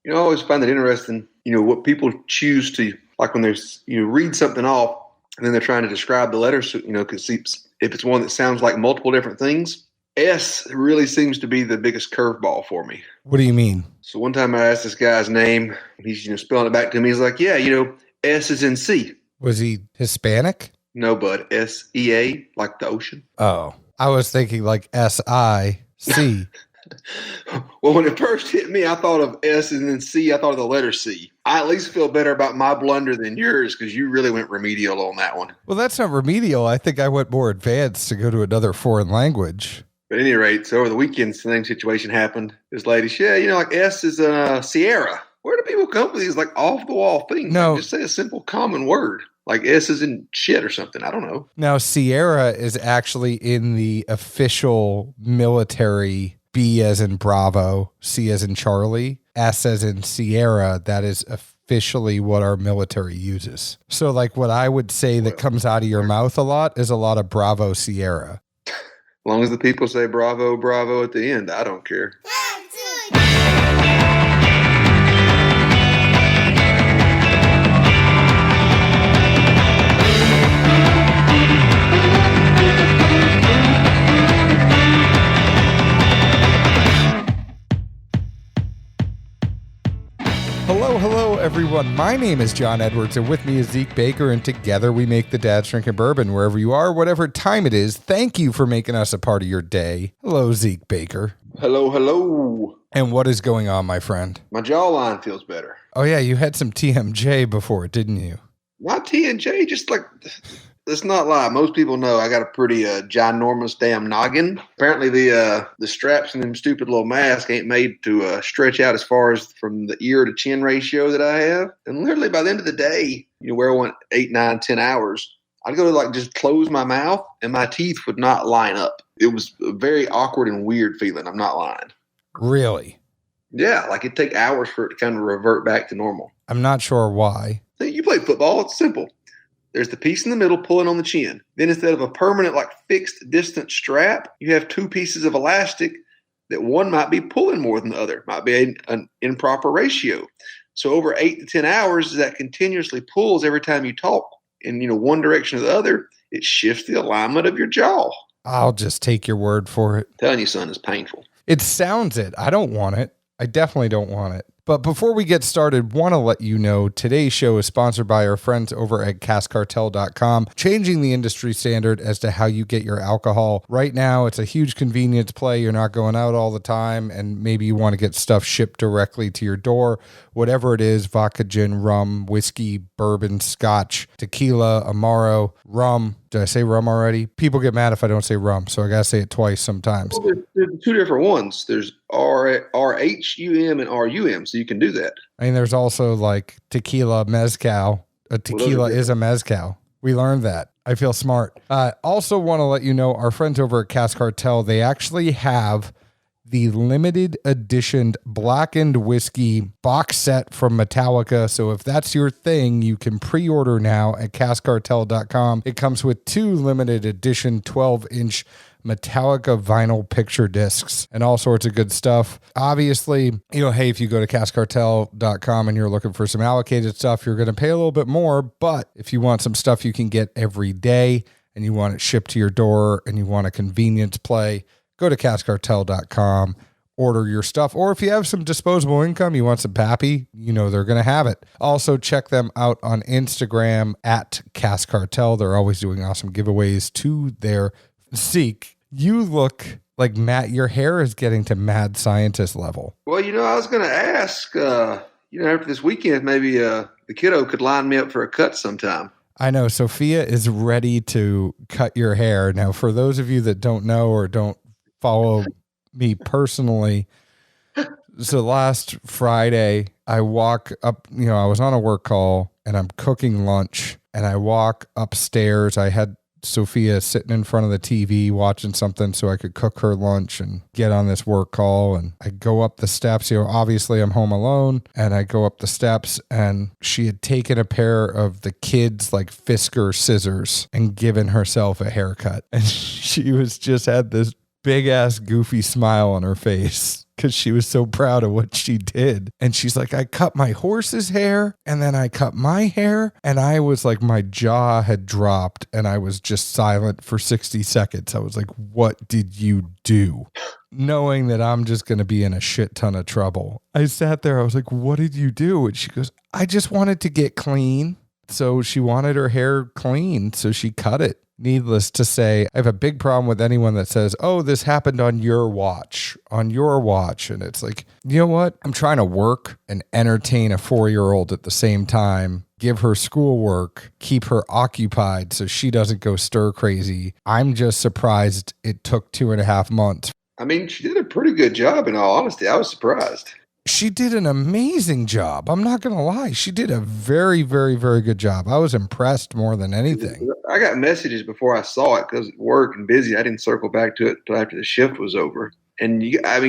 I always find it interesting, what people choose to, like when there's, read something off and then they're trying to describe the letters, because if it's one that sounds like multiple different things, S really seems to be the biggest curveball for me. What do you mean? So one time I asked this guy's name, he's, spelling it back to me. He's like, yeah, S is in C. Was he Hispanic? No, bud. S-E-A, like the ocean. Oh, I was thinking like S-I-C. Well, when it first hit me, I thought of S and then C. I thought of the letter C. I at least feel better about my blunder than yours because you really went remedial on that one. Well, that's not remedial. I think I went more advanced to go to another foreign language. But at any rate, so over the weekend, the same situation happened. This lady, like S is Sierra. Where do people come with these like off-the-wall things? No. Like, just say a simple common word. Like S is in shit or something. I don't know. Now, Sierra is actually in the official military B as in Bravo, C as in Charlie, S as in Sierra. That is officially what our military uses. So like what I would say that comes out of your mouth a lot is a lot of Bravo Sierra. As long as the people say bravo, bravo at the end, I don't care. Hello, everyone. My name is John Edwards, and with me is Zeke Baker, and together we make the Dad's Drinking Bourbon. Wherever you are, whatever time it is, thank you for making us a part of your day. Hello, Zeke Baker. Hello. And what is going on, my friend? My jawline feels better. Oh, yeah, you had some TMJ before, didn't you? Not TMJ, just like... Let's not lie. Most people know I got a pretty ginormous damn noggin. Apparently the straps in them stupid little masks ain't made to stretch out as far as from the ear to chin ratio that I have. And literally by the end of the day, wear one 8, 9, 10 hours, I'd go to like just close my mouth and my teeth would not line up. It was a very awkward and weird feeling. I'm not lying. Really? Yeah, like it'd take hours for it to kind of revert back to normal. I'm not sure why. You play football. It's simple. There's the piece in the middle pulling on the chin. Then instead of a permanent, like fixed distance strap, you have two pieces of elastic that one might be pulling more than the other. Might be an improper ratio. So over 8 to 10 hours, that continuously pulls every time you talk in one direction or the other. It shifts the alignment of your jaw. I'll just take your word for it. I'm telling you, son, it's painful. It sounds it. I don't want it. I definitely don't want it. But before we get started, want to let you know today's show is sponsored by our friends over at CaskCartel.com, changing the industry standard as to how you get your alcohol. Right now, it's a huge convenience play. You're not going out all the time, and maybe you want to get stuff shipped directly to your door. Whatever it is, vodka, gin, rum, whiskey, bourbon, scotch, tequila, Amaro, rum. Did I say rum already? People get mad if I don't say rum, so I got to say it twice sometimes. Well, there's two different ones. There's RHUM and RUM, so you can do that. I mean, there's also like tequila, mezcal. A tequila is a mezcal. We learned that. I feel smart. Also want to let you know, our friends over at Cask Cartel, they actually have the limited edition blackened whiskey box set from Metallica. So if that's your thing, you can pre-order now at CaskCartel.com. It comes with 2 limited edition 12-inch Metallica vinyl picture discs and all sorts of good stuff. Obviously, hey, if you go to CaskCartel.com and you're looking for some allocated stuff, you're going to pay a little bit more. But if you want some stuff you can get every day and you want it shipped to your door and you want a convenience play, go to CaskCartel.com, order your stuff. Or if you have some disposable income, you want some pappy, they're going to have it. Also, check them out on Instagram at Cask Cartel. They're always doing awesome giveaways to their Zeke. You look like Matt, your hair is getting to mad scientist level. Well, I was going to ask, after this weekend, maybe the kiddo could line me up for a cut sometime. I know. Sophia is ready to cut your hair. Now, for those of you that don't know or don't follow me personally, so last Friday, I walk up, I was on a work call and I'm cooking lunch and I walk upstairs. I had Sophia sitting in front of the TV watching something so I could cook her lunch and get on this work call. And I go up the steps, obviously I'm home alone, and I go up the steps and she had taken a pair of the kids like Fisker scissors and given herself a haircut. And she was just had this big ass goofy smile on her face. because she was so proud of what she did. And she's like, I cut my horse's hair and then I cut my hair. And I was like, my jaw had dropped and I was just silent for 60 seconds. I was like, what did you do? Knowing that I'm just going to be in a shit ton of trouble. I sat there. I was like, what did you do? And she goes, I just wanted to get clean. So she wanted her hair clean. So she cut it. Needless to say, I have a big problem with anyone that says, oh, this happened on your watch. And it's like, you know what? I'm trying to work and entertain a 4-year-old at the same time, give her schoolwork, keep her occupied so she doesn't go stir crazy. I'm just surprised it took 2.5 months. I mean, she did a pretty good job, in all honesty. I was surprised. She did an amazing job. I'm not going to lie. She did a very, very, very good job. I was impressed more than anything. I got messages before I saw it because at work and busy. I didn't circle back to it until after the shift was over. And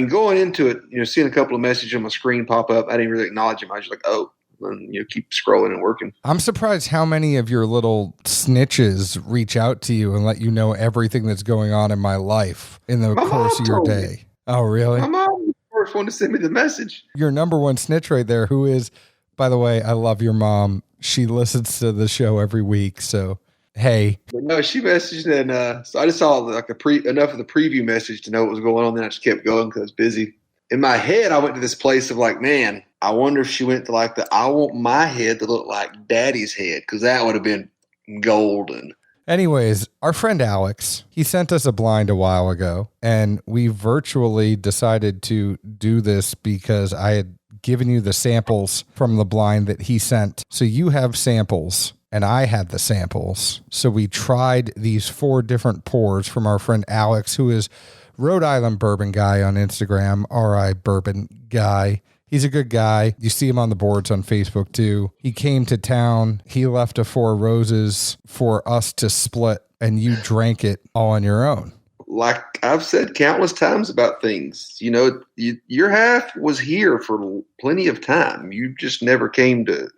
going into it, seeing a couple of messages on my screen pop up, I didn't really acknowledge them. I was just like, oh, and keep scrolling and working. I'm surprised how many of your little snitches reach out to you and let you know everything that's going on in my life in the course of your day. Oh, really? My mom was the first one to send me the message. Your number one snitch right there, who is, by the way, I love your mom. She listens to the show every week. So, hey. But no, she messaged and so I just saw like enough of the preview message to know what was going on. Then I just kept going because I was busy. In my head, I went to this place of like, man, I wonder if she went to like I want my head to look like Daddy's head because that would have been golden. Anyways, our friend Alex, he sent us a blind a while ago, and we virtually decided to do this because I had given you the samples from the blind that he sent. So you have samples, and I had the samples. So we tried these 4 different pours from our friend Alex, who is Rhode Island Bourbon Guy on Instagram, RI Bourbon Guy. He's a good guy. You see him on the boards on Facebook too. He came to town. He left a 4 roses for us to split, and you drank it all on your own. Like I've said countless times about things, your half was here for plenty of time. You just never came to,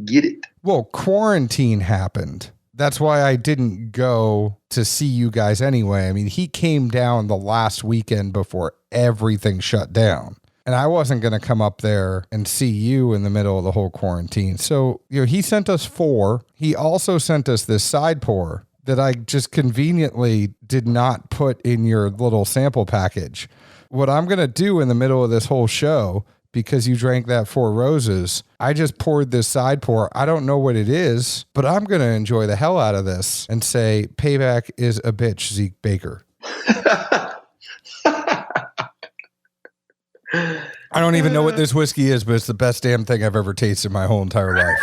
get it. Well, quarantine happened. That's why I didn't go to see you guys anyway. I mean, he came down the last weekend before everything shut down. And I wasn't going to come up there and see you in the middle of the whole quarantine. So, he sent us 4. He also sent us this side pour that I just conveniently did not put in your little sample package. What I'm going to do in the middle of this whole show, because you drank that 4 roses, I just poured this side pour. I don't know what it is, but I'm going to enjoy the hell out of this and say, payback is a bitch, Zeke Baker. I don't even know what this whiskey is, but it's the best damn thing I've ever tasted in my whole entire life.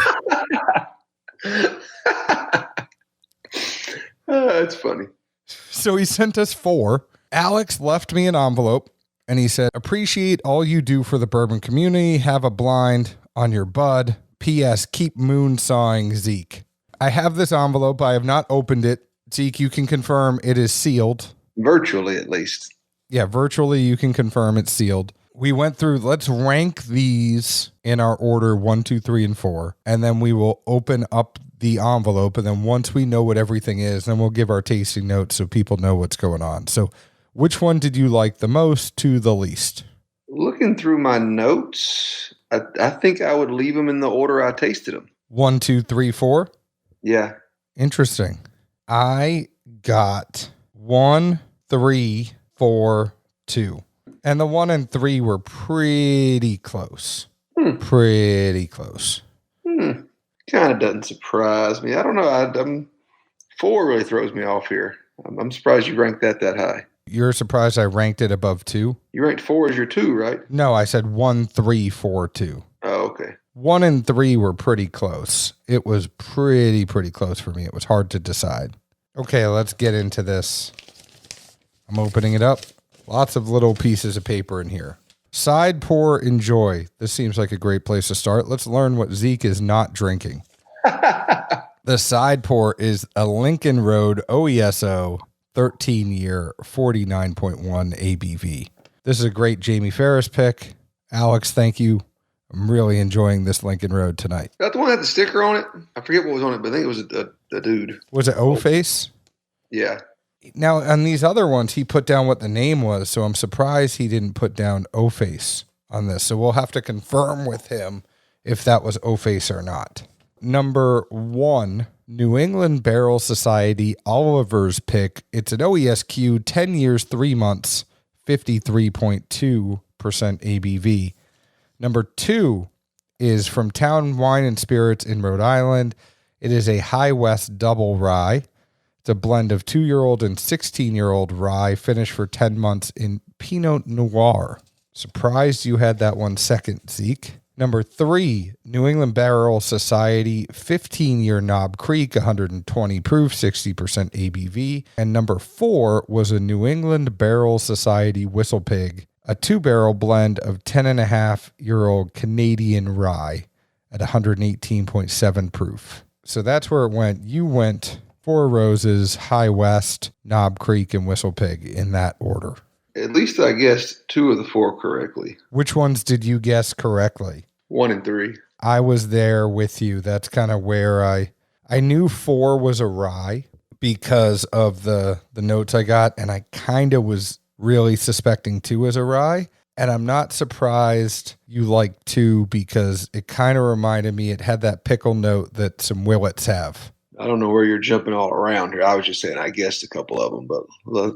That's funny. So he sent us 4. Alex left me an envelope and he said, appreciate all you do for the bourbon community. Have a blind on your bud. P.S. Keep moon sawing Zeke. I have this envelope. I have not opened it. Zeke, you can confirm it is sealed. Virtually, at least. Yeah, virtually you can confirm it's sealed. We went through, let's rank these in our order 1, 2, 3, and 4. And then we will open up the envelope. And then once we know what everything is, then we'll give our tasting notes so people know what's going on. So which one did you like the most to the least? Looking through my notes, I think I would leave them in the order I tasted them. 1, 2, 3, 4? Yeah. Interesting. I got 1, 3, 4, 2. And the 1 and 3 were pretty close. Pretty close. Kind of doesn't surprise me. I don't know. 4 really throws me off here. I'm surprised you ranked that high. You're surprised I ranked it above 2? You ranked 4 as your 2, right? No, I said 1, 3, 4, 2. Oh, okay. 1 and 3 were pretty close. It was pretty close for me. It was hard to decide. Okay, let's get into this. I'm opening it up. Lots of little pieces of paper in here. Side pour, enjoy. This seems like a great place to start. Let's learn what Zeke is not drinking. The side pour is a Lincoln Road OESO 13-year 49.1 ABV. This is a great Jamie Ferris pick. Alex, thank you. I'm really enjoying this Lincoln Road tonight. Is that the one that had the sticker on it? I forget what was on it, but I think it was a dude. Was it O-Face? Yeah. Now, on these other ones, he put down what the name was, so I'm surprised he didn't put down O-Face on this. So we'll have to confirm with him if that was O-Face or not. Number 1, New England Barrel Society Oliver's Pick. It's an OESQ, 10 years, 3 months, 53.2% ABV. Number 2 is from Town Wine and Spirits in Rhode Island. It is a High West double rye. It's a blend of 2-year-old and 16-year-old rye, finished for 10 months in Pinot Noir. Surprised you had that one second, Zeke. Number 3, New England Barrel Society 15-year Knob Creek, 120 proof, 60% ABV. And number 4 was a New England Barrel Society Whistle Pig, a 2-barrel blend of 10.5-year-old Canadian rye at 118.7 proof. So that's where it went. You went Four Roses, High West, Knob Creek, and Whistle Pig in that order. At least I guessed 2 of the 4 correctly. Which ones did you guess correctly? 1 and 3. I was there with you. That's kind of where I knew 4 was a rye because of the notes I got, and I kind of was really suspecting 2 as a rye. And I'm not surprised you like 2 because it kind of reminded me, it had that pickle note that some Willets have. I don't know where you're jumping all around here. I was just saying I guessed a couple of them, but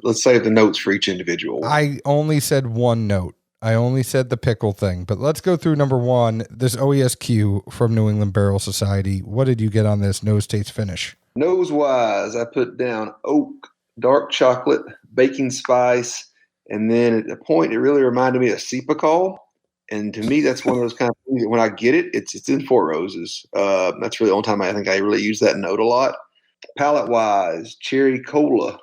let's save the notes for each individual one. I only said 1 note. I only said the pickle thing, but let's go through number 1, this OESQ from New England Barrel Society. What did you get on this nose, taste, finish? Nose-wise, I put down oak, dark chocolate, baking spice, and then at a point, it really reminded me of Cipacol. And to me, that's one of those kind of things that when I get it, it's in Four Roses. That's really the only time I think I really use that note a lot. Palate-wise, cherry cola,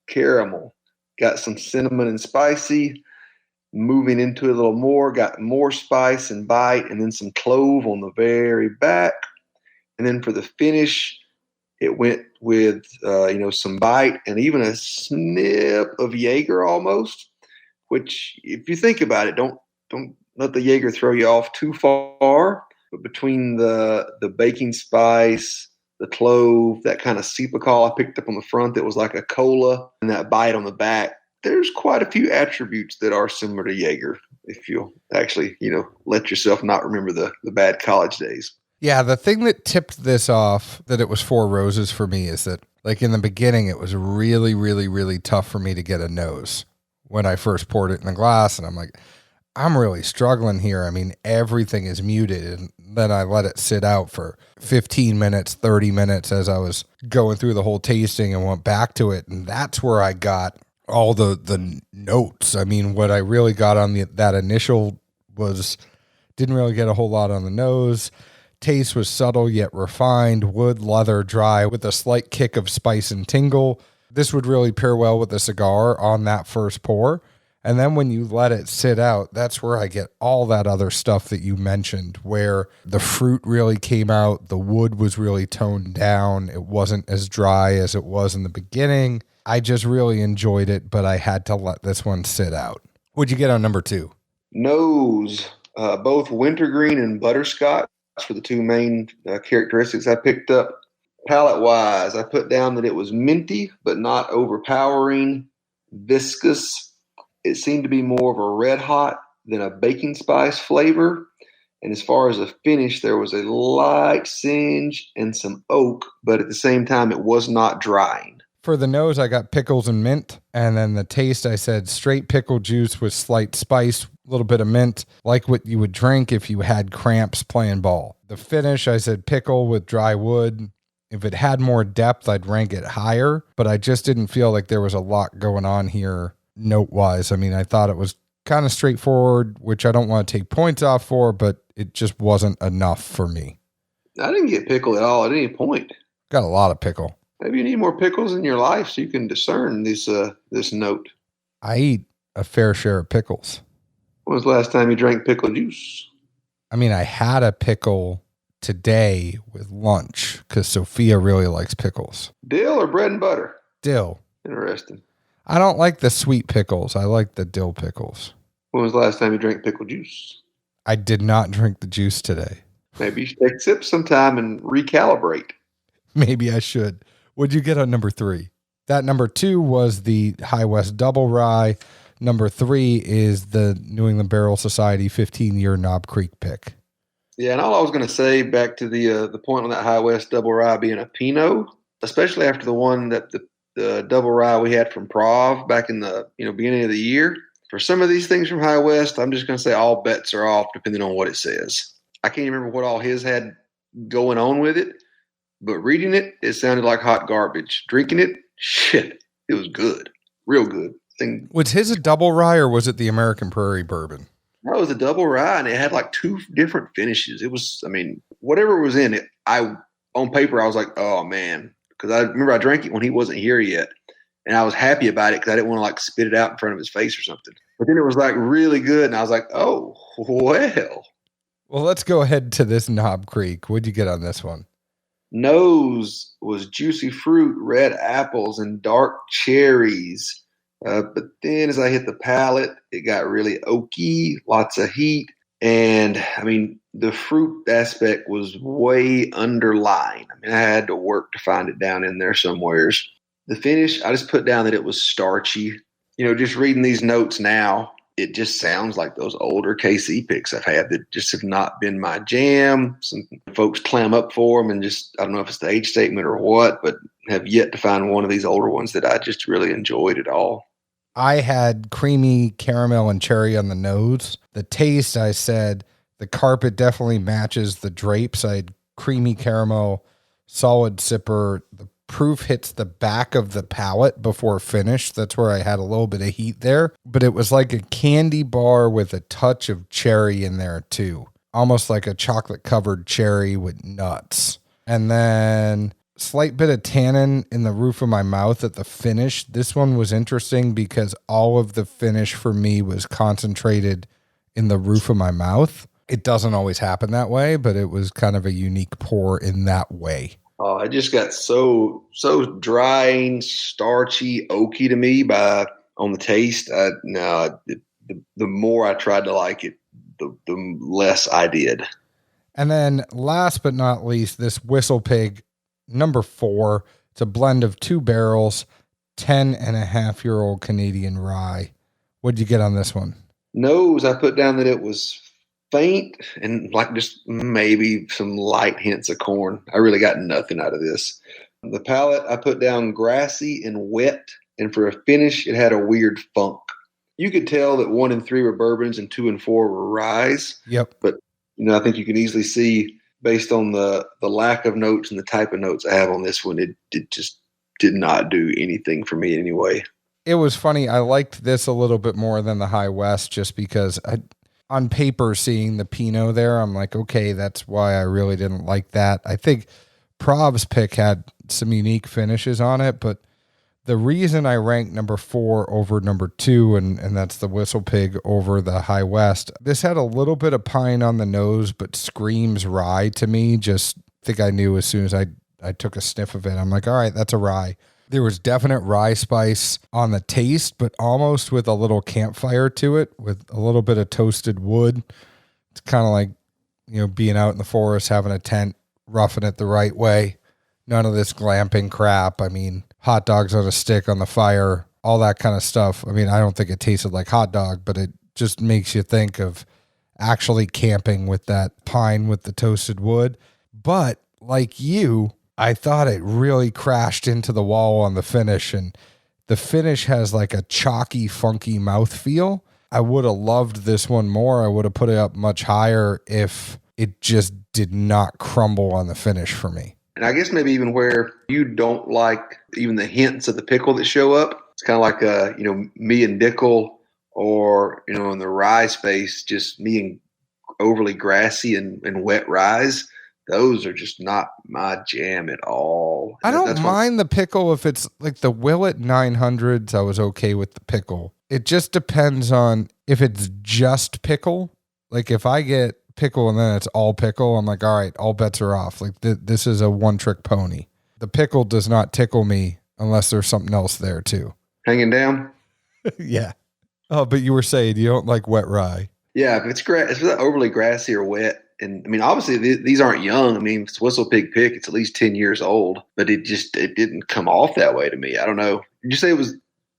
caramel, got some cinnamon and spicy. Moving into it a little more, got more spice and bite, and then some clove on the very back. And then for the finish, it went with some bite and even a snip of Jaeger almost. Which, if you think about it, don't let the Jaeger throw you off too far. But between the baking spice, the clove, that kind of Cipacol I picked up on the front that was like a cola, and that bite on the back, there's quite a few attributes that are similar to Jaeger if you'll actually, let yourself not remember the bad college days. Yeah, the thing that tipped this off that it was Four Roses for me is that, like, in the beginning, it was really, really, really tough for me to get a nose when I first poured it in the glass. And I'm like, I'm really struggling here. I mean, everything is muted. And then I let it sit out for 15 minutes, 30 minutes as I was going through the whole tasting and went back to it. And that's where I got all the notes. I mean, what I really got on that initial was didn't really get a whole lot on the nose. Taste was subtle yet refined, wood, leather, dry, with a slight kick of spice and tingle. This would really pair well with a cigar on that first pour. And then when you let it sit out, that's where I get all that other stuff that you mentioned, where the fruit really came out, the wood was really toned down, it wasn't as dry as it was in the beginning. I just really enjoyed it, but I had to let this one sit out. What'd you get on number 2? Nose, both wintergreen and butterscotch for the 2 main characteristics I picked up. Palate-wise, I put down that it was minty, but not overpowering, viscous. It seemed to be more of a red hot than a baking spice flavor. And as far as the finish, there was a light singe and some oak, but at the same time, it was not drying. For the nose, I got pickles and mint. And then the taste, I said straight pickle juice with slight spice, a little bit of mint, like what you would drink if you had cramps playing ball. The finish, I said pickle with dry wood. If it had more depth, I'd rank it higher. But I just didn't feel like there was a lot going on here note-wise. I mean, I thought it was kind of straightforward, which I don't want to take points off for, but it just wasn't enough for me. I didn't get pickle at all at any point. Got a lot of pickle. Maybe you need more pickles in your life so you can discern this note. I eat a fair share of pickles. When was the last time you drank pickle juice? I mean, I had a pickle today with lunch because Sophia really likes pickles. Dill or bread and butter? Dill. Interesting. I don't like the sweet pickles. I like the dill pickles. When was the last time you drank pickle juice? I did not drink the juice today. Maybe you should take sips sometime and recalibrate. Maybe I should. What'd you get on number 3? That number 2 was the High West Double Rye. Number 3 is the New England Barrel Society 15-year Knob Creek pick. Yeah, and all I was going to say back to the point on that High West Double Rye being a Pinot, especially after the one that the Double Rye we had from Prov back in the beginning of the year. For some of these things from High West, I'm just going to say all bets are off depending on what it says. I can't remember what all his had going on with it, but reading it, it sounded like hot garbage. Drinking it, shit, it was good. Real good. Was his a double rye or was it the American Prairie Bourbon? That was a double rye, and it had like 2 different finishes. It was, whatever was in it, on paper, I was like, oh, man. Because I remember I drank it when he wasn't here yet. And I was happy about it because I didn't want to like spit it out in front of his face or something. But then it was like really good. And I was like, oh, well. Well, let's go ahead to this Knob Creek. What'd you get on this one? Nose was juicy fruit, red apples, and dark cherries. But then as I hit the palate, it got really oaky, lots of heat. And the fruit aspect was way underlined. I had to work to find it down in there somewheres. The finish, I just put down that it was starchy. Just reading these notes now, it just sounds like those older KC picks I've had that just have not been my jam. Some folks clam up for them and just, I don't know if it's the age statement or what, but have yet to find one of these older ones that I just really enjoyed at all. I had creamy caramel and cherry on the nose. The taste, I said, the carpet definitely matches the drapes. I had creamy caramel, solid sipper. The proof hits the back of the palate before finish. That's where I had a little bit of heat there. But it was like a candy bar with a touch of cherry in there too. Almost like a chocolate-covered cherry with nuts. And then slight bit of tannin in the roof of my mouth at the finish. This one was interesting because all of the finish for me was concentrated in the roof of my mouth. It doesn't always happen that way, but it was kind of a unique pour in that way. Oh, it just got so dry, starchy, oaky to me on the taste. The more I tried to like it, the less I did. And then last but not least, this Whistle Pig, number 4. It's a blend of 2 barrels, 10.5-year-old Canadian rye. What'd you get on this one? Nose, I put down that it was faint and like just maybe some light hints of corn. I really got nothing out of this. The palate, I put down grassy and wet, and for a finish, it had a weird funk. You could tell that 1 and 3 were bourbons and 2 and 4 were ryes. Yep. But I think you can easily see based on the lack of notes and the type of notes I have on this one, it just did not do anything for me anyway. It was funny. I liked this a little bit more than the High West just because on paper, seeing the Pinot there, I'm like, okay, that's why I really didn't like that. I think Prov's pick had some unique finishes on it, but the reason I ranked number 4 over number 2, and that's the Whistle Pig over the High West, this had a little bit of pine on the nose, but screams rye to me. Just think I knew as soon as I took a sniff of it. I'm like, all right, that's a rye. There was definite rye spice on the taste, but almost with a little campfire to it, with a little bit of toasted wood. It's kind of like, being out in the forest, having a tent, roughing it the right way. None of this glamping crap. Hot dogs on a stick on the fire, all that kind of stuff. I don't think it tasted like hot dog, but it just makes you think of actually camping with that pine with the toasted wood. But like you, I thought it really crashed into the wall on the finish, and the finish has like a chalky, funky mouthfeel. I would have loved this one more. I would have put it up much higher if it just did not crumble on the finish for me. And I guess maybe even where you don't like even the hints of the pickle that show up, it's kind of like, me and Pickle, or, in the rye space, just me and overly grassy and wet ryes. Those are just not my jam at all. I don't mind the pickle if it's like the Willet 900s. I was okay with the pickle. It just depends on if it's just pickle. Like if I get pickle and then it's all pickle, I'm like, all right, all bets are off. Like this is a one-trick pony. The pickle does not tickle me unless there's something else there too. Hanging down? Yeah. Oh, but you were saying you don't like wet rye. Yeah, if it's overly grassy or wet, And I mean, obviously these aren't young. I mean, it's Whistle Pig Pick. It's at least 10 years old, but it didn't come off that way to me. I don't know. Did you say it was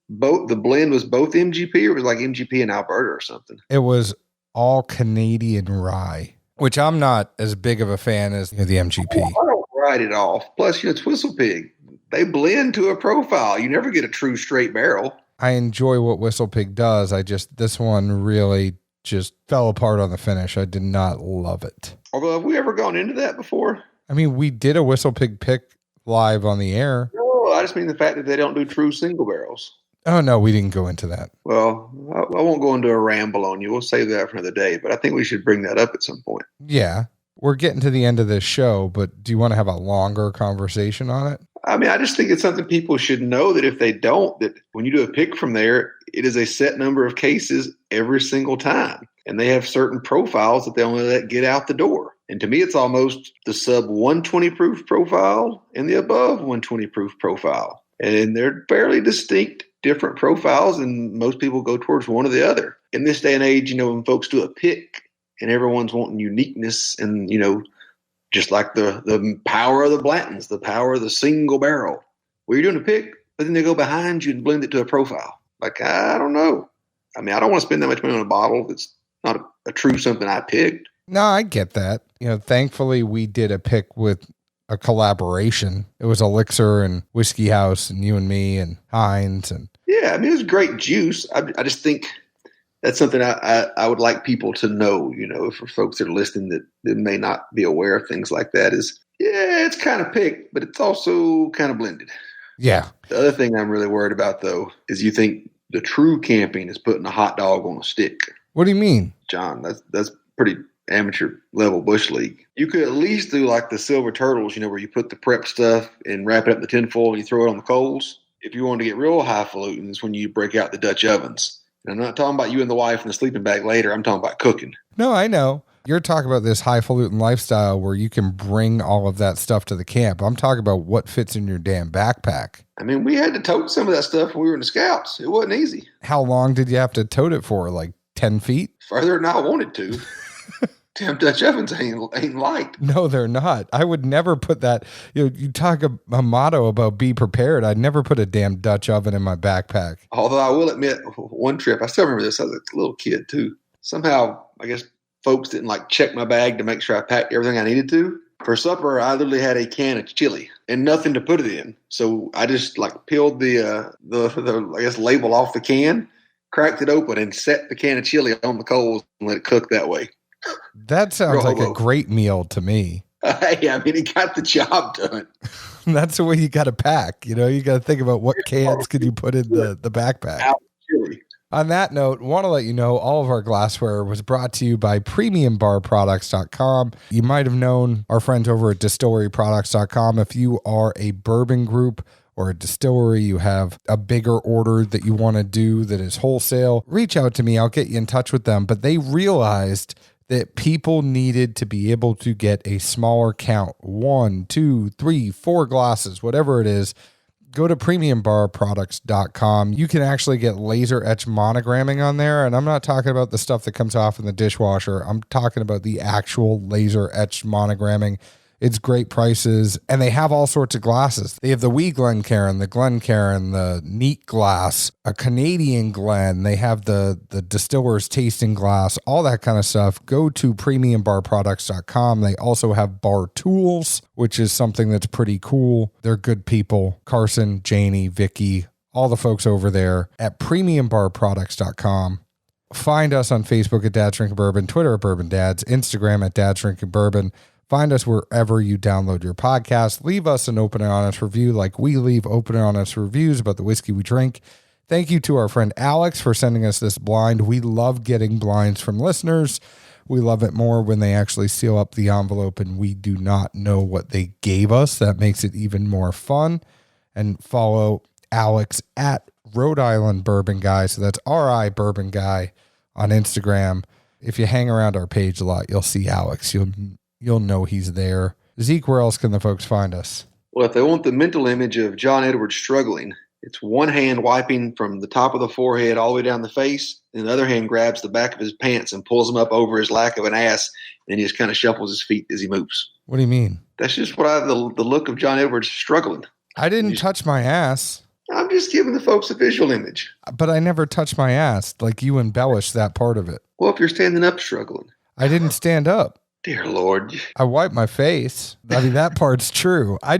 both, the blend was both MGP, or was it like MGP and Alberta or something? It was all Canadian rye, which I'm not as big of a fan as the MGP. I don't write it off. Plus, it's Whistle Pig. They blend to a profile. You never get a true straight barrel. I enjoy what Whistle Pig does. This one really just fell apart on the finish. I did not love it. Although, have we ever gone into that before? I mean, we did a Whistle Pig pick live on the air. No, I just mean the fact that they don't do true single barrels. Oh, no, we didn't go into that. Well, I won't go into a ramble on you. We'll save that for another day, but I think we should bring that up at some point. Yeah. We're getting to the end of this show, but do you want to have a longer conversation on it? I mean, I just think it's something people should know, that if they don't, that when you do a pick from there, it is a set number of cases every single time. And they have certain profiles that they only let get out the door. And to me, it's almost the sub 120 proof profile and the above 120 proof profile. And they're fairly distinct, different profiles, and most people go towards one or the other. In this day and age, when folks do a pick and everyone's wanting uniqueness and, just like the power of the Blantons, the power of the single barrel, where you're doing a pick, but then they go behind you and blend it to a profile. Like, I don't know. I mean, I don't want to spend that much money on a bottle that's not a true something I picked. No, I get that. Thankfully we did a pick with a collaboration. It was Elixir and Whiskey House and you and me and Heinz. And yeah, I mean, it was great juice. I just think that's something I would like people to know, for folks that are listening that may not be aware of things like that, is, yeah, it's kind of picked, but it's also kind of blended. Yeah. The other thing I'm really worried about, though, is you think the true camping is putting a hot dog on a stick. What do you mean? John, that's pretty amateur level bush league. You could at least do like the Silver Turtles, where you put the prep stuff and wrap it up in the tinfoil and you throw it on the coals. If you want to get real highfalutin, it's when you break out the Dutch ovens. And I'm not talking about you and the wife in the sleeping bag later. I'm talking about cooking. No, I know. You're talking about this highfalutin lifestyle where you can bring all of that stuff to the camp. I'm talking about what fits in your damn backpack. I mean, we had to tote some of that stuff when we were in the Scouts. It wasn't easy. How long did you have to tote it for? Like 10 feet? Further than I wanted to. Damn Dutch ovens ain't light. No, they're not. I would never put that. You talk a motto about be prepared. I'd never put a damn Dutch oven in my backpack. Although I will admit, one trip, I still remember this as a little kid too. Somehow, I guess folks didn't check my bag to make sure I packed everything I needed to. For supper, I literally had a can of chili and nothing to put it in. So I just peeled the I guess label off the can, cracked it open, and set the can of chili on the coals and let it cook that way. That sounds like a great meal to me. Hey, I mean, it got the job done. That's the way you got to pack. You got to think about what cans could you put in the backpack. On that note, want to let you know all of our glassware was brought to you by PremiumBarProducts.com. You might have known our friends over at DistilleryProducts.com. If you are a bourbon group or a distillery, you have a bigger order that you want to do that is wholesale, reach out to me. I'll get you in touch with them. But they realized that people needed to be able to get a smaller count, 1, 2, 3, 4 glasses, whatever it is. Go to PremiumBarProducts.com. You can actually get laser etch monogramming on there. And I'm not talking about the stuff that comes off in the dishwasher. I'm talking about the actual laser etched monogramming. It's great prices, and they have all sorts of glasses. They have the Wee Glencairn, the Neat glass, a Canadian Glen. They have the distiller's tasting glass, all that kind of stuff. Go to PremiumBarProducts.com. They also have bar tools, which is something that's pretty cool. They're good people. Carson, Janie, Vicky, all the folks over there at PremiumBarProducts.com. Find us on Facebook at Dad's Drinking Bourbon, Twitter at Bourbon Dads, Instagram at Dad's Drinking Bourbon. Find us wherever you download your podcast. Leave us an open and honest review like we leave open and honest reviews about the whiskey we drink. Thank you to our friend Alex for sending us this blind. We love getting blinds from listeners. We love it more when they actually seal up the envelope and we do not know what they gave us. That makes it even more fun. And follow Alex at Rhode Island Bourbon Guy. So that's RI Bourbon Guy on Instagram. If you hang around our page a lot, you'll see Alex. You'll know he's there. Zeke, where else can the folks find us? Well, if they want the mental image of John Edwards struggling, It's one hand wiping from the top of the forehead all the way down the face, and the other hand grabs the back of his pants and pulls them up over his lack of an ass, and he just kind of shuffles his feet as he moves. What do you mean? That's just what the look of John Edwards struggling. I didn't touch my ass. I'm just giving the folks a visual image. But I never touched my ass. Like, you embellished that part of it. Well, if you're standing up struggling. I didn't stand up. Dear Lord. I wiped my face. I mean, that part's true. I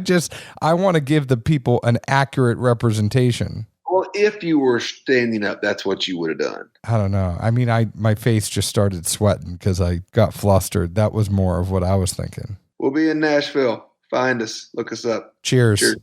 want to give the people an accurate representation. Well, if you were standing up, that's what you would have done. I don't know. I mean, my face just started sweating because I got flustered. That was more of what I was thinking. We'll be in Nashville. Find us. Look us up. Cheers. Cheers.